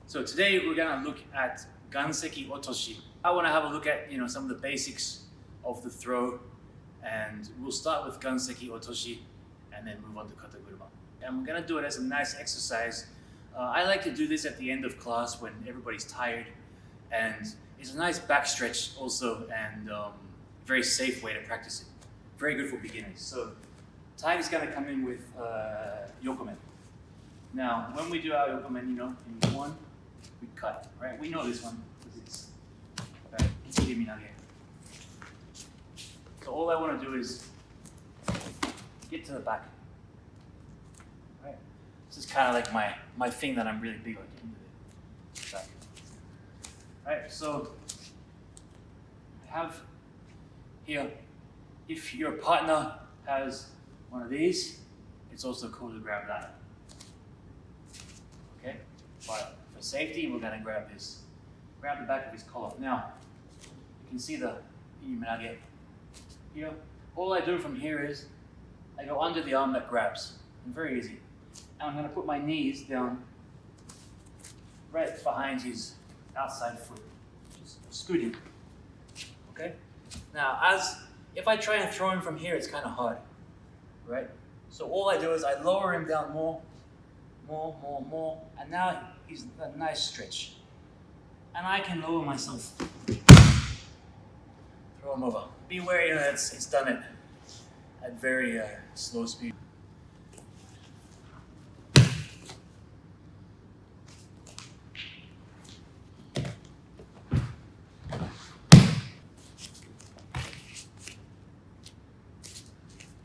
So today we're gonna look at Ganseki Otoshi. I wanna have a look at some of the basics of the throw, and we'll start with Ganseki Otoshi and then move on to Kataguruma. And we're gonna do it as a nice exercise. I like to do this at the end of class when everybody's tired, and it's a nice back stretch also, and very safe way to practice it. Very good for beginners. So Ty is gonna come in with yokomen. Now, when we do our yokomen, in one, we cut, right? We know this one because it's Minage. So all I want to do is get to the back. Right? This is kind of like my thing that I'm really big on, getting to the back. Right, so I have here, if your partner has one of these, it's also cool to grab that. Okay, but for safety, we're gonna grab this. Grab the back of his collar. Now, you can see the Imanage here. All I do from here is, I go under the arm that grabs. And very easy. And I'm gonna put my knees down right behind his outside foot. Just scoot him. Okay? Now, if I try and throw him from here, it's kind of hard, right? So all I do is I lower him down more, and now he's a nice stretch. And I can lower myself. Throw him over. Be wary that it's done at very slow speed.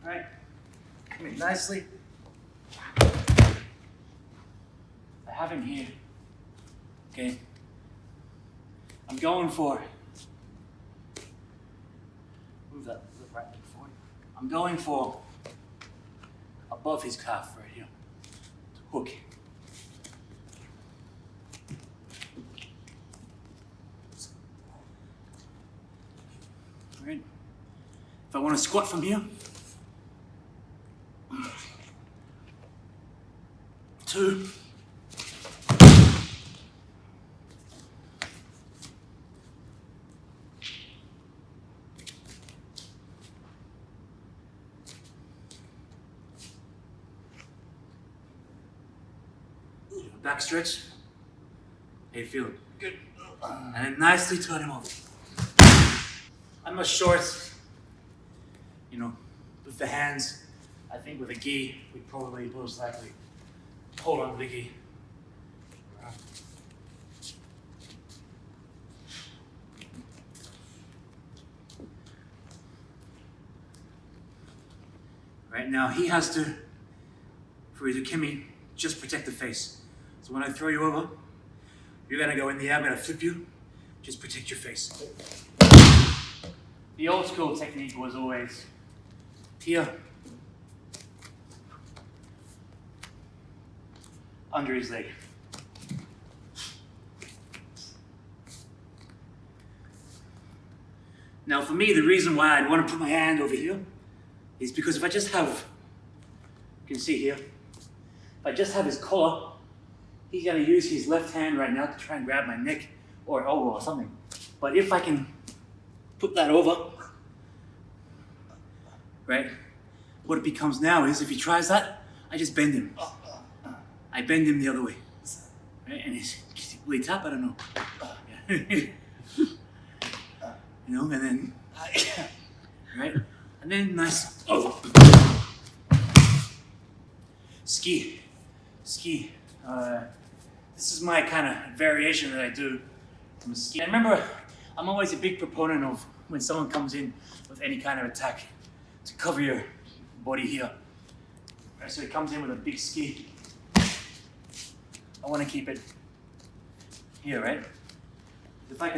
Alright, come in nicely. I have him here. Okay. I'm going for, move that right leg forward. I'm going for above his calf right here. To hook. Alright. If I want to squat from here, 2. Back stretch. How you feeling? Good. And then nicely turn him over. I'm a short, with the hands. I think with a gi, we'd probably most likely hold on to the gi. Right now, he has to, for his ukemi, just protect the face. So when I throw you over, you're gonna go in the air, I'm gonna flip you, just protect your face. The old school technique was always here, under his leg. Now for me, the reason why I'd want to put my hand over here is because if I just have, you can see here, if I just have his collar, he's gonna use his left hand right now to try and grab my neck or elbow or something. But if I can put that over, right, what it becomes now is if he tries that, I just bend him. I bend him the other way. Right? And will he tap? I don't know. And then, right? And then nice, ski. This is my kind of variation that I do from a ski. And remember, I'm always a big proponent of when someone comes in with any kind of attack to cover your body here. Right, so he comes in with a big ski. I want to keep it here, right? If I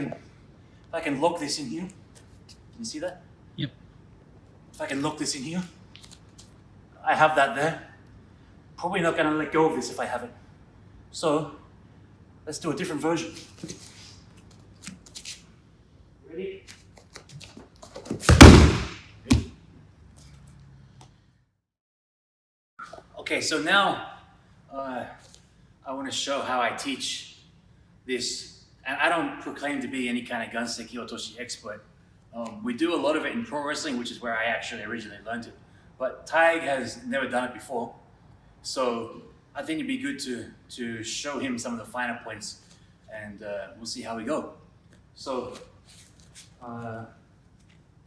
can lock this in here, can you see that? Yep. If I can lock this in here, I have that there. Probably not gonna let go of this if I have it. So, let's do a different version. Ready? Okay, so now I want to show how I teach this, and I don't proclaim to be any kind of Ganseki Otoshi expert. We do a lot of it in pro wrestling, which is where I actually originally learned it. But Taig has never done it before, so I think it'd be good to show him some of the finer points, and we'll see how we go. So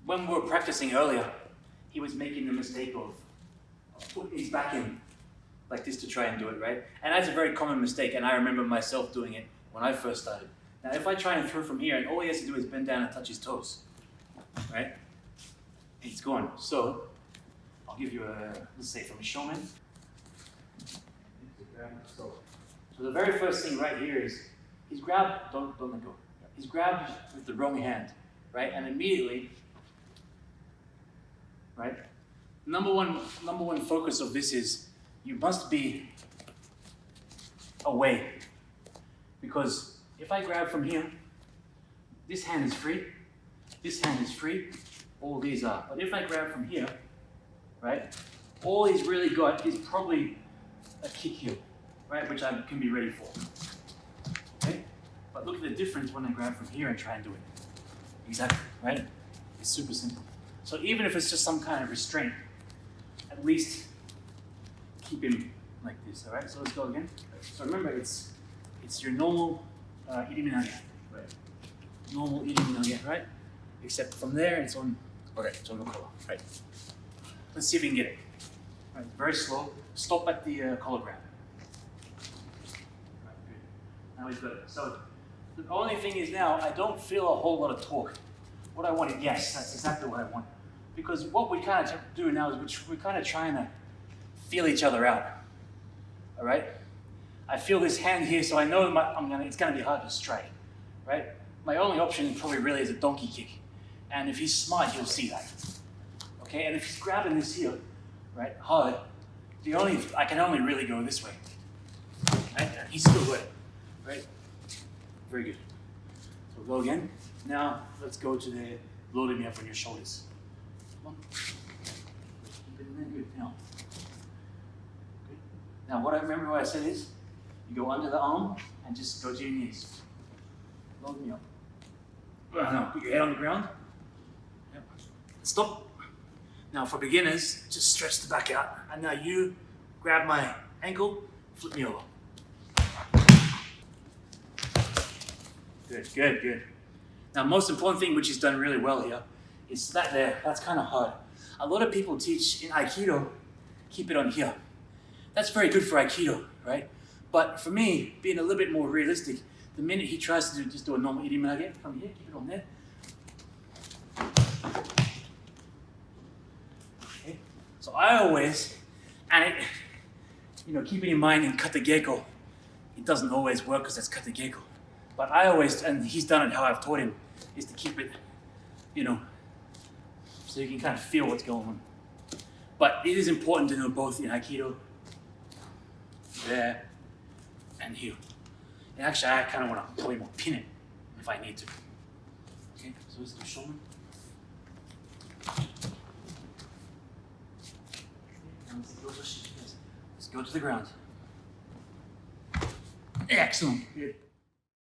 when we were practicing earlier, he was making the mistake of putting his back in like this to try and do it, right? And that's a very common mistake, and I remember myself doing it when I first started. Now, if I try and throw from here, and all he has to do is bend down and touch his toes, right? It's gone. So I'll give you a, let's say from a showman. So the very first thing right here is he's grabbed, don't let go. He's grabbed with the wrong hand, right? And immediately, right? Number one focus of this is you must be away. Because if I grab from here, this hand is free, this hand is free, all these are. But if I grab from here, right, all he's really got is probably a kick heel, right, which I can be ready for. Okay? But look at the difference when I grab from here and try and do it. Exactly, right? It's super simple. So even if it's just some kind of restraint, at least keep him like this, all right? So let's go again. So remember, it's your normal iriminage, right? Normal iriminage, right? Except from there, it's on, okay, it's on the collar, right? Let's see if we can get it. Right, very slow. Stop at the collar grab. Right, good. Now we've got it. So the only thing is now, I don't feel a whole lot of torque. What I wanted, yes, that's exactly what I want. Because what we kind of do now is we're kind of trying to feel each other out. All right? I feel this hand here, so I know it's going to be hard to strike. Right? My only option probably really is a donkey kick. And if he's smart, he'll see that. Okay? And if he's grabbing this here, right, hard, I can only really go this way. Right? And he's still good. Right? Very good. So we'll go again. Now, let's go to the loading me up on your shoulders. Come on. Keep it in there. Good. Now. Good. Now, remember what I said is, you go under the arm and just go to your knees. Load me up. No, put your head on the ground. Yep. Stop. Now, for beginners, just stretch the back out. And now you grab my ankle, flip me over. Good, good, good. Now, most important thing, which he's done really well here, is that there. That's kind of hard. A lot of people teach in Aikido, keep it on here. That's very good for Aikido, right? But for me, being a little bit more realistic, the minute he tries to just do a normal iriminage from here, keep it on there. Okay. So I always, keeping in mind in kategeko, it doesn't always work because that's kategeko. But I always, and he's done it how I've taught him, is to keep it, so you can kind of feel what's going on. But it is important to know both in Aikido, there, and here. And actually, I kind of want to probably more pin it if I need to. Okay, so let's do Shumoku. Let's go to the ground. Excellent. Good.